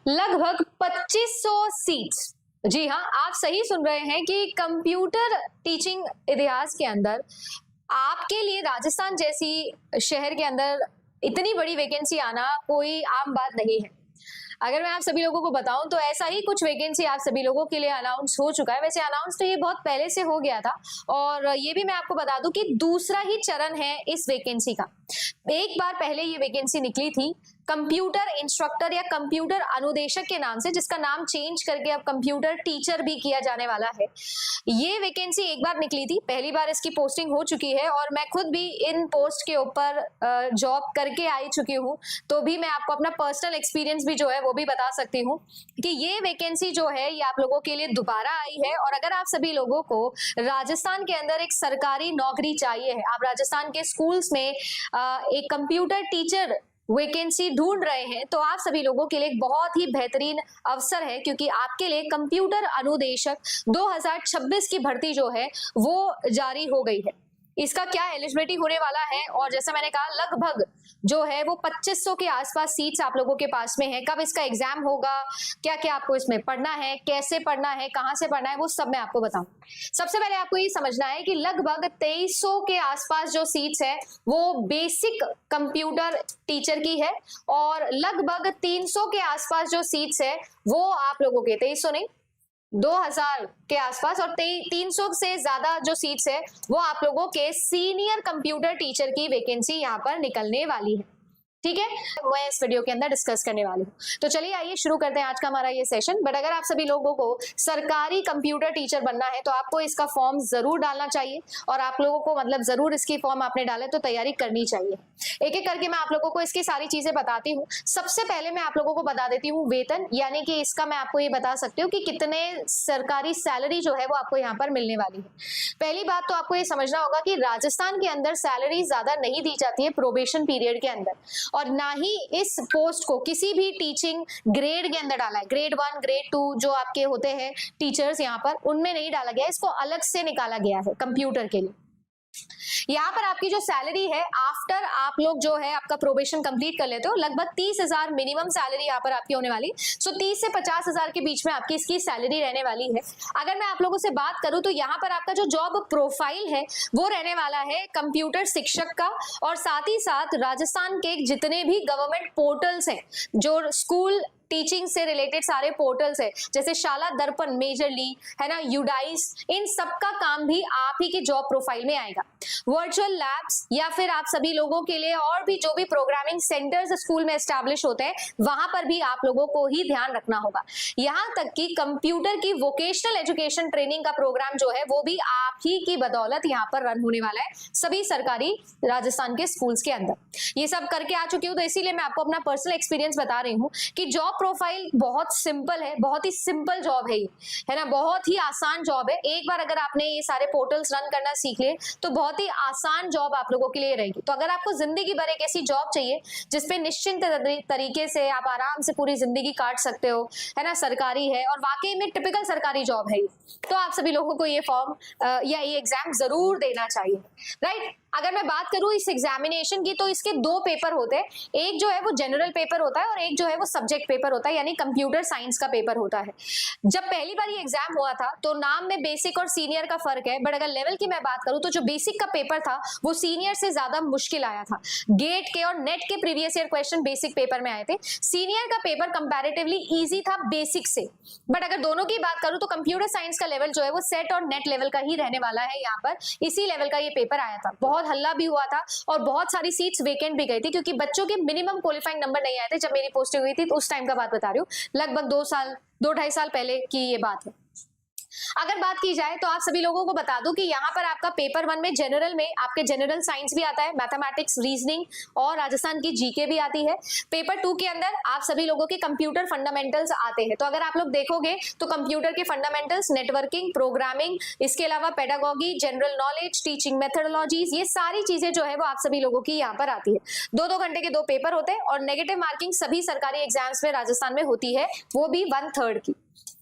लगभग 2500 सीट्स। जी हाँ, आप सही सुन रहे हैं कि कंप्यूटर टीचिंग इतिहास के अंदर आपके लिए राजस्थान जैसी शहर के अंदर इतनी बड़ी वैकेंसी आना कोई आम बात नहीं है। अगर मैं आप सभी लोगों को बताऊं तो ऐसा ही कुछ वैकेंसी आप सभी लोगों के लिए अनाउंस हो चुका है। वैसे अनाउंस तो ये बहुत पहले से हो गया था और ये भी मैं आपको बता दूं कि दूसरा ही चरण है इस वैकेंसी का। एक बार पहले ये वैकेंसी निकली थी कंप्यूटर इंस्ट्रक्टर या कंप्यूटर अनुदेशक के नाम से, जिसका नाम चेंज करके अब कंप्यूटर टीचर भी किया जाने वाला है। ये वैकेंसी एक बार निकली थी, पहली बार इसकी पोस्टिंग हो चुकी है और मैं खुद भी इन पोस्ट के ऊपर जॉब करके आई चुकी हूँ, तो भी मैं आपको अपना पर्सनल एक्सपीरियंस भी जो है वो भी बता सकती हूँ कि ये वैकेंसी जो है ये आप लोगों के लिए दोबारा आई है। और अगर आप सभी लोगों को राजस्थान के अंदर एक सरकारी नौकरी चाहिए है, आप राजस्थान के स्कूल्स में एक कंप्यूटर टीचर वैकेंसी ढूंढ रहे हैं, तो आप सभी लोगों के लिए एक बहुत ही बेहतरीन अवसर है, क्योंकि आपके लिए कंप्यूटर अनुदेशक 2026 की भर्ती जो है वो जारी हो गई है। इसका क्या एलिजिबिलिटी होने वाला है, और जैसा मैंने कहा लगभग जो है वो 2500 के आसपास सीट्स आप लोगों के पास में है। कब इसका एग्जाम होगा, क्या क्या आपको इसमें पढ़ना है, कैसे पढ़ना है, कहां से पढ़ना है, वो सब मैं आपको बताऊं। सबसे पहले आपको ये समझना है कि लगभग 2300 के आसपास जो सीट्स है वो बेसिक कंप्यूटर टीचर की है और लगभग 300 के आसपास जो सीट्स है वो आप लोगों के 2300 नहीं 2000 के आसपास और 300 से ज्यादा जो सीट्स है वो आप लोगों के सीनियर कंप्यूटर टीचर की वैकेंसी यहाँ पर निकलने वाली है। ठीक है, मैं इस वीडियो के अंदर डिस्कस करने वाली हूँ। तो चलिए आइए शुरू करते हैं आज का हमारा ये सेशन। बट अगर आप सभी लोगों को सरकारी कंप्यूटर टीचर बनना है तो आपको इसका फॉर्म जरूर डालना चाहिए और आप लोगों को मतलब जरूर इसकी फॉर्म आपने डाले तो तैयारी करनी चाहिए। एक एक करके मैं आप लोगों को इसकी सारी चीजें बताती हूँ। सबसे पहले मैं आप लोगों को बता देती हूँ वेतन, यानी कि इसका मैं आपको ये बता सकती हूँ कि कितने सरकारी सैलरी जो है वो आपको यहाँ पर मिलने वाली है। पहली बात तो आपको ये समझना होगा कि राजस्थान के अंदर सैलरी ज्यादा नहीं दी जाती है प्रोबेशन पीरियड के अंदर, और ना ही इस पोस्ट को किसी भी टीचिंग ग्रेड के अंदर डाला है। ग्रेड 1 ग्रेड 2 जो आपके होते हैं टीचर्स यहाँ पर, उनमें नहीं डाला गया, इसको अलग से निकाला गया है कंप्यूटर के लिए। यहाँ पर आपकी जो सैलरी है आफ्टर आप लोग जो है आपका प्रोबेशन कंप्लीट कर लेते हो, लगभग 30,000 मिनिमम सैलरी यहाँ पर आपकी होने वाली। सो 30 से 50,000 के बीच में आपकी इसकी सैलरी रहने वाली है। अगर मैं आप लोगों से बात करूं तो यहाँ पर आपका जो जॉब प्रोफाइल है वो रहने वाला है कंप्यूटर शिक्षक का, और साथ ही साथ राजस्थान के जितने भी गवर्नमेंट पोर्टल्स हैं, जो स्कूल टीचिंग से रिलेटेड सारे पोर्टल्स है, जैसे शाला दर्पण मेजरली है ना, यूडाइस, इन सब का काम भी आप ही की जॉब प्रोफाइल में आएगा। वर्चुअल लैब्स या फिर आप सभी लोगों के लिए और भी जो भी प्रोग्रामिंग सेंटर्स स्कूल में एस्टैब्लिश होते हैं वहां पर भी आप लोगों को ही ध्यान रखना होगा। यहाँ तक कि कंप्यूटर की वोकेशनल एजुकेशन ट्रेनिंग का प्रोग्राम जो है वो भी आप ही की बदौलत यहाँ पर रन होने वाला है सभी सरकारी राजस्थान के स्कूल्स के अंदर। ये सब करके आ चुकी हूँ तो इसीलिए मैं आपको अपना पर्सनल एक्सपीरियंस बता रही हूँ कि जॉब प्रोफाइल बहुत सिंपल है, बहुत ही सिंपल जॉब है ये, है ना, बहुत ही आसान जॉब है। एक बार अगर आपने ये सारे पोर्टल्स रन करना सीख लिए तो बहुत ही आसान जॉब आप लोगों के लिए रहेगी। तो अगर आपको जिंदगी भर एक ऐसी जॉब चाहिए जिसपे निश्चिंत तरीके से आप आराम से पूरी जिंदगी काट सकते हो, है ना, सरकारी है और वाकई में टिपिकल सरकारी जॉब है, तो आप सभी लोगों को ये फॉर्म या ये एग्जाम जरूर देना चाहिए, राइट। अगर मैं बात करूं इस एग्जामिनेशन की तो इसके दो पेपर होते हैं, एक जो है वो जनरल पेपर होता है और एक जो है वो सब्जेक्ट पेपर होता है, यानी कंप्यूटर साइंस का पेपर होता है। जब पहली बार ये एग्जाम हुआ था तो नाम में बेसिक और सीनियर का फर्क है, बट अगर लेवल की मैं बात करूं तो जो बेसिक का पेपर था वो सीनियर से ज्यादा मुश्किल आया था। गेट के और नेट के previous year question basic paper में आए थे, सीनियर का पेपर कंपैरेटिवली इजी था बेसिक से। बट अगर दोनों की बात करूं तो कंप्यूटर साइंस का लेवल जो है वो सेट और नेट लेवल का ही रहने वाला है, यहाँ पर इसी लेवल का ये पेपर आया था। बहुत हल्ला भी हुआ था और बहुत सारी सीट्स वेकेंट भी गई थी, क्योंकि बच्चों के मिनिमम क्वालिफाइंग नंबर नहीं आए थे। जब मेरी पोस्टिंग हुई थी तो उस टाइम का बात बता रही हूँ, लगभग 2-2.5 साल पहले की ये बात है। अगर बात की जाए तो आप सभी लोगों को बता दूं कि यहाँ पर आपका पेपर 1 में जनरल में आपके जनरल साइंस भी आता है, मैथमेटिक्स, रीजनिंग और राजस्थान की जीके भी आती है। पेपर 2 के अंदर आप सभी लोगों के कंप्यूटर फंडामेंटल्स आते हैं। तो अगर आप लोग देखोगे तो कंप्यूटर के फंडामेंटल्स, नेटवर्किंग, प्रोग्रामिंग, इसके अलावा pedagogy, general knowledge, teaching methodologies, ये सारी चीजें जो है वो आप सभी लोगों की यहाँ पर आती है। 2-2 घंटे के 2 पेपर होते हैं और नेगेटिव मार्किंग सभी सरकारी एग्जाम्स में राजस्थान में होती है, वो भी 1/3 की।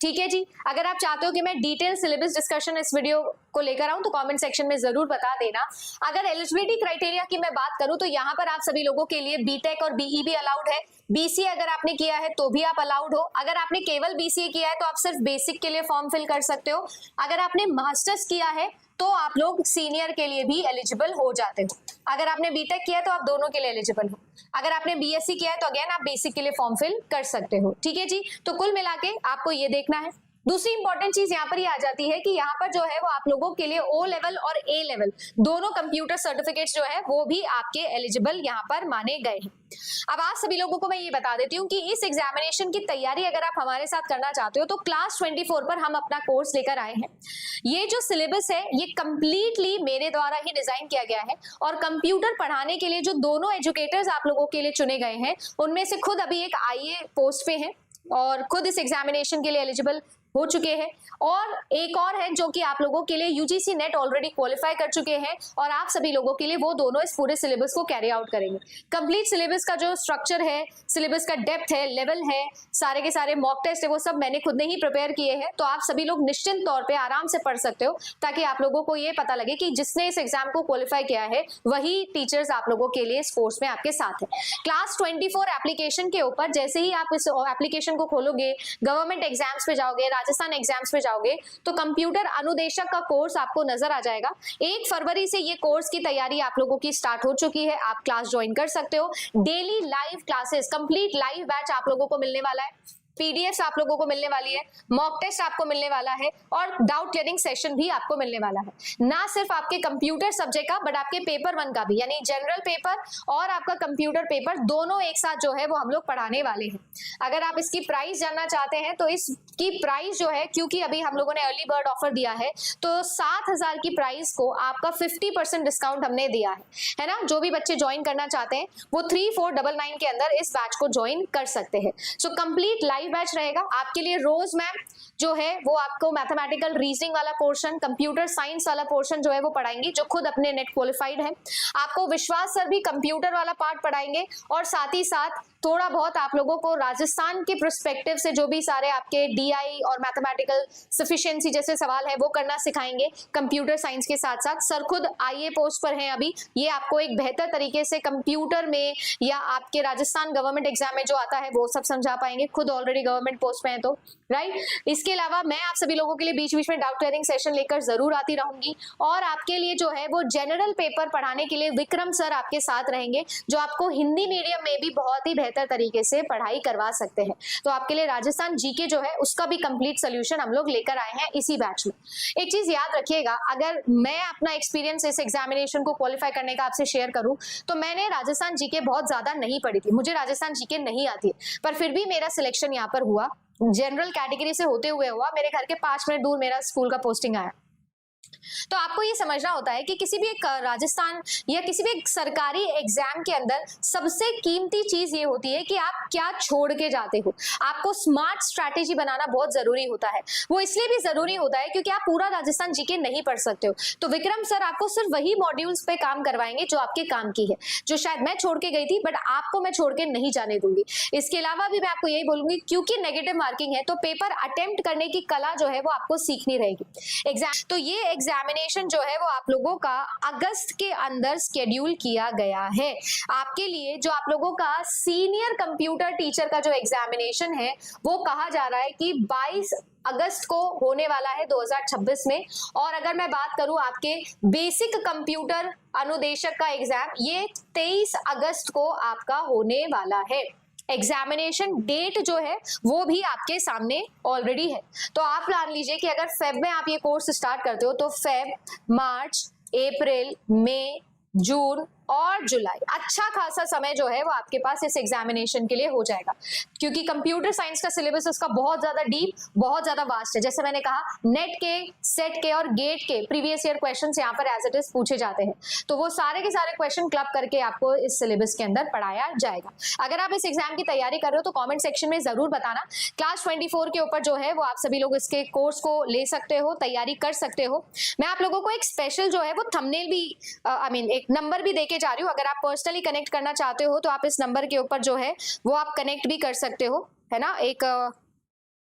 ठीक है जी। अगर आप चाहते हो कि मैं डिटेल सिलेबस डिस्कशन इस वीडियो को लेकर आऊं तो कमेंट सेक्शन में जरूर बता देना। अगर एलिजिबिलिटी क्राइटेरिया की मैं बात करूं तो यहाँ पर आप सभी लोगों के लिए बीटेक और बीई भी अलाउड है। बीसीए अगर आपने किया है तो भी आप अलाउड हो। अगर आपने केवल बीसीए किया है तो आप सिर्फ बेसिक के लिए फॉर्म फिल कर सकते हो। अगर आपने मास्टर्स किया है तो आप लोग सीनियर के लिए भी एलिजिबल हो जाते हो। अगर आपने बीटेक किया है तो आप दोनों के लिए एलिजिबल हो। अगर आपने बीएससी किया है तो अगेन आप बेसिक के लिए फॉर्म फिल कर सकते हो। ठीक है जी। तो कुल मिला के आपको ये देखना है। दूसरी इंपॉर्टेंट चीज यहाँ पर ये आ जाती है कि यहाँ पर जो है वो आप लोगों के लिए ओ लेवल और ए लेवल दोनों कंप्यूटर सर्टिफिकेट्स जो है वो भी आपके एलिजिबल यहाँ पर माने गए हैं। अब आप सभी लोगों को मैं ये बता देती हूँ कि इस एग्जामिनेशन की तैयारी अगर आप हमारे साथ करना चाहते हो तो क्लास 24 पर हम अपना कोर्स लेकर आए हैं। ये जो सिलेबस है ये कंप्लीटली मेरे द्वारा ही डिजाइन किया गया है और कंप्यूटर पढ़ाने के लिए जो दोनों एजुकेटर्स आप लोगों के लिए चुने गए हैं उनमें से खुद अभी एक आईए पोस्ट पे है और खुद इस एग्जामिनेशन के लिए एलिजिबल हो चुके हैं और एक और है जो कि आप लोगों के लिए यूजीसी नेट ऑलरेडी क्वालिफाई कर चुके हैं और आप सभी लोगों के लिए वो दोनों इस पूरे सिलेबस को कैरी आउट करेंगे। कंप्लीट सिलेबस का जो स्ट्रक्चर है, सिलेबस का डेप्थ है, लेवल है, सारे के सारे मॉक टेस्ट है, वो सब मैंने खुद ने ही प्रिपेयर किए हैं। तो आप सभी लोग निश्चिंत तौर पर आराम से पढ़ सकते हो ताकि आप लोगों को ये पता लगे कि जिसने इस एग्जाम को क्वालिफाई किया है वही टीचर्स आप लोगों के लिए इस कोर्स में आपके साथ है। क्लास 24 एप्लीकेशन के ऊपर जैसे ही आप इस एप्लीकेशन को खोलोगे, गवर्नमेंट एग्जाम्स पे जाओगे, राजस्थान एग्जाम्स पे जाओगे तो कंप्यूटर अनुदेशक का कोर्स आपको नजर आ जाएगा। 1 फरवरी से ये कोर्स की तैयारी आप लोगों की स्टार्ट हो चुकी है। आप क्लास ज्वाइन कर सकते हो। Daily live classes, complete live batch आप लोगों को मिलने वाला है। पीडीएफ आप लोगों को मिलने वाली है, मॉक टेस्ट आपको मिलने वाला है और डाउट क्लियरिंग सेशन भी आपको मिलने वाला है। ना सिर्फ आपके कंप्यूटर सब्जेक्ट का बट आपके पेपर 1 का भी, यानी जनरल पेपर और आपका कंप्यूटर पेपर दोनों एक साथ जो है वो हम लोग पढ़ाने वाले हैं। अगर आप इसकी प्राइस जानना चाहते हैं तो इसकी प्राइस जो है, क्योंकि अभी हम लोगों ने अर्ली बर्ड ऑफर दिया है तो 7,000 की प्राइस को आपका 50% डिस्काउंट हमने दिया है ना। जो भी बच्चे ज्वाइन करना चाहते हैं वो 3499 के अंदर इस बैच को ज्वाइन कर सकते हैं। सो कंप्लीट लाइव बैच रहेगा आपके लिए। रोज मैम जो है वो आपको मैथमेटिकल रीजनिंग वाला पोर्शन, कंप्यूटर साइंस वाला पोर्शन जो है वो पढ़ाएंगी, जो खुद अपने नेट क्वालिफाइड है। आपको विश्वास सर भी कंप्यूटर वाला पार्ट पढ़ाएंगे और साथ ही साथ थोड़ा बहुत आप लोगों को राजस्थान के पर्सपेक्टिव से जो भी सारे आपके डीआई और मैथमेटिकल सफिशिएंसी जैसे सवाल है वो करना सिखाएंगे कंप्यूटर साइंस के साथ साथ। सर खुद आईए पोस्ट पर हैं अभी, ये आपको एक बेहतर तरीके से कंप्यूटर में या आपके राजस्थान गवर्नमेंट एग्जाम में जो आता है वो सब समझा पाएंगे। खुद ऑलरेडी गवर्नमेंट पोस्ट पे है तो राइट। इसके अलावा मैं आप सभी लोगों के लिए बीच बीच में डाउट क्लियरिंग सेशन लेकर जरूर आती रहूंगी और आपके लिए जो है वो जनरल पेपर पढ़ाने के लिए विक्रम सर आपके साथ रहेंगे, जो आपको हिंदी मीडियम में भी बहुत ही बेहतर तरीके से पढ़ाई करवा सकते हैं। तो आपके लिए राजस्थान जीके जो है उसका भी कंप्लीट सोल्यूशन हम लोग लेकर आए हैं इसी बैच में। एक चीज याद रखिएगा, अगर मैं अपना एक्सपीरियंस इस एग्जामिनेशन को क्वालिफाई करने का आपसे शेयर करूं तो मैंने राजस्थान जीके बहुत ज्यादा नहीं पढ़ी थी, मुझे राजस्थान जीके नहीं आती, पर फिर भी मेरा सिलेक्शन यहाँ पर हुआ। जनरल कैटेगरी से होते हुए हुआ, मेरे घर के 5 मिनट दूर मेरा स्कूल का पोस्टिंग आया। तो आपको ये समझना होता है कि किसी भी एक राजस्थान या किसी भी एक सरकारी एग्जाम के अंदर सबसे कीमती चीज ये होती है कि आप क्या छोड़ के जाते हो। आपको स्मार्ट स्ट्रैटेजी बनाना बहुत जरूरी होता है। वो इसलिए भी जरूरी होता है क्योंकि आप पूरा राजस्थान जीके नहीं पढ़ सकते हो। तो विक्रम सर आपको सिर्फ वही मॉड्यूल्स पे काम करवाएंगे जो आपके काम की है, जो शायद मैं छोड़ के गई थी बट आपको मैं छोड़ के नहीं जाने दूंगी। इसके अलावा भी मैं आपको यही बोलूंगी, क्योंकि नेगेटिव मार्किंग है तो पेपर अटेम्प्ट करने की कला जो है वो आपको सीखनी रहेगी। एग्जाम तो ये एग्जामिनेशन जो है वो आप लोगों का अगस्त के अंदर स्केड्यूल किया गया है आपके लिए। जो आप लोगों का सीनियर कंप्यूटर टीचर का जो एग्जामिनेशन है वो कहा जा रहा है कि 22 अगस्त को होने वाला है 2026 में। और अगर मैं बात करूं आपके बेसिक कंप्यूटर अनुदेशक का एग्जाम, ये 23 अगस्त को आपका होने वाला है। एग्जामिनेशन डेट जो है वो भी आपके सामने ऑलरेडी है। तो आप मान लीजिए कि अगर फेब में आप ये कोर्स स्टार्ट करते हो तो फेब, मार्च, अप्रैल, मई, जून और जुलाई, अच्छा खासा समय जो है वो आपके पास इस एग्जामिनेशन के लिए हो जाएगा, क्योंकि कंप्यूटर साइंस का सिलेबस उसका बहुत ज्यादा डीप, बहुत ज्यादा वास्ट है। जैसे मैंने कहा, नेट के, सेट के और गेट के प्रीवियस ईयर क्वेश्चंस यहाँ पर एज इट इज पूछे जाते हैं, तो वो सारे के सारे क्वेश्चन क्लब करके आपको इस सिलेबस के अंदर पढ़ाया जाएगा। अगर आप इस एग्जाम की तैयारी कर रहे हो तो कॉमेंट सेक्शन में जरूर बताना। क्लास 24 के ऊपर जो है वो आप सभी लोग इसके कोर्स को ले सकते हो, तैयारी कर सकते हो। मैं आप लोगों को एक स्पेशल जो है वो थंबनेल भी एक नंबर भी देके जा रही हूँ। अगर आप पर्सनली कनेक्ट करना चाहते हो तो आप इस नंबर के ऊपर जो है वो आप कनेक्ट भी कर सकते हो, है ना। एक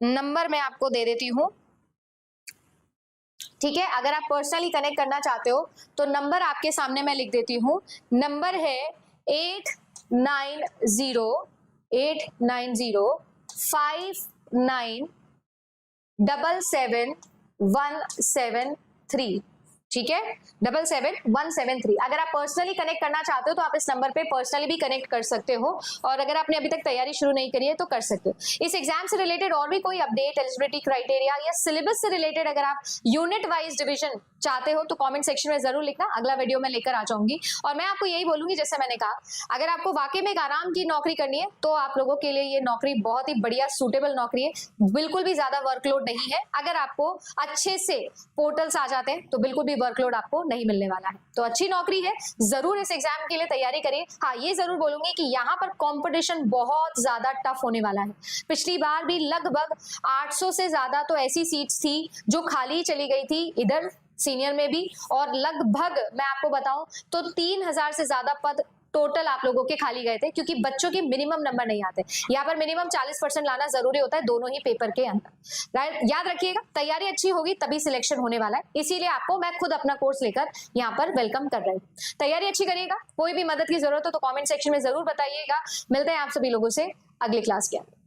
नंबर मैं आपको दे देती हूँ, ठीक है। अगर आप पर्सनली कनेक्ट करना चाहते हो तो नंबर आपके सामने मैं लिख देती हूँ। नंबर है 890859777173, ठीक है, 77173। अगर आप पर्सनली कनेक्ट करना चाहते हो तो आप इस नंबर पे पर्सनली भी कनेक्ट कर सकते हो, और अगर आपने अभी तक तैयारी शुरू नहीं करी है तो कर सकते हो। इस एग्जाम से रिलेटेड और भी कोई अपडेट, एलिजिबिलिटी क्राइटेरिया या सिलेबस से रिलेटेड अगर आप यूनिट वाइज डिवीजन चाहते हो तो कमेंट सेक्शन में जरूर लिखना, अगला वीडियो में लेकर आ जाऊंगी। और मैं आपको यही बोलूंगी, जैसे मैंने कहा, अगर आपको वाकई में एक आराम की नौकरी करनी है तो आप लोगों के लिए ये नौकरी बहुत ही बढ़िया सूटेबल नौकरी है, बिल्कुल भी ज्यादा वर्कलोड नहीं है। अगर आपको अच्छे से पोर्टल्स आ जाते हैं तो बिल्कुल भी वर्कलोड आपको नहीं मिलने वाला है, तो अच्छी नौकरी है, जरूर इस एग्जाम के लिए तैयारी करिए। हाँ, ये जरूर बोलूंगी कि यहाँ पर कंपटीशन बहुत ज्यादा टफ होने वाला है। पिछली बार भी लगभग 800 से ज्यादा तो ऐसी सीट्स थी जो खाली चली गई थी इधर सीनियर में भी, और लगभग मैं आपको बताऊं तो 3000 से ज्यादा पद टोटल आप लोगों के खाली गए थे, क्योंकि बच्चों के मिनिमम नंबर नहीं आते। यहाँ पर मिनिमम 40% लाना जरूरी होता है दोनों ही पेपर के अंदर। राइट, याद रखिएगा, तैयारी अच्छी होगी तभी सिलेक्शन होने वाला है, इसीलिए आपको मैं खुद अपना कोर्स लेकर यहाँ पर वेलकम कर रही हूँ। तैयारी अच्छी करिएगा, कोई भी मदद की जरूरत हो तो कॉमेंट सेक्शन में जरूर बताइएगा। मिलते हैं आप सभी लोगों से अगली क्लास के अंदर।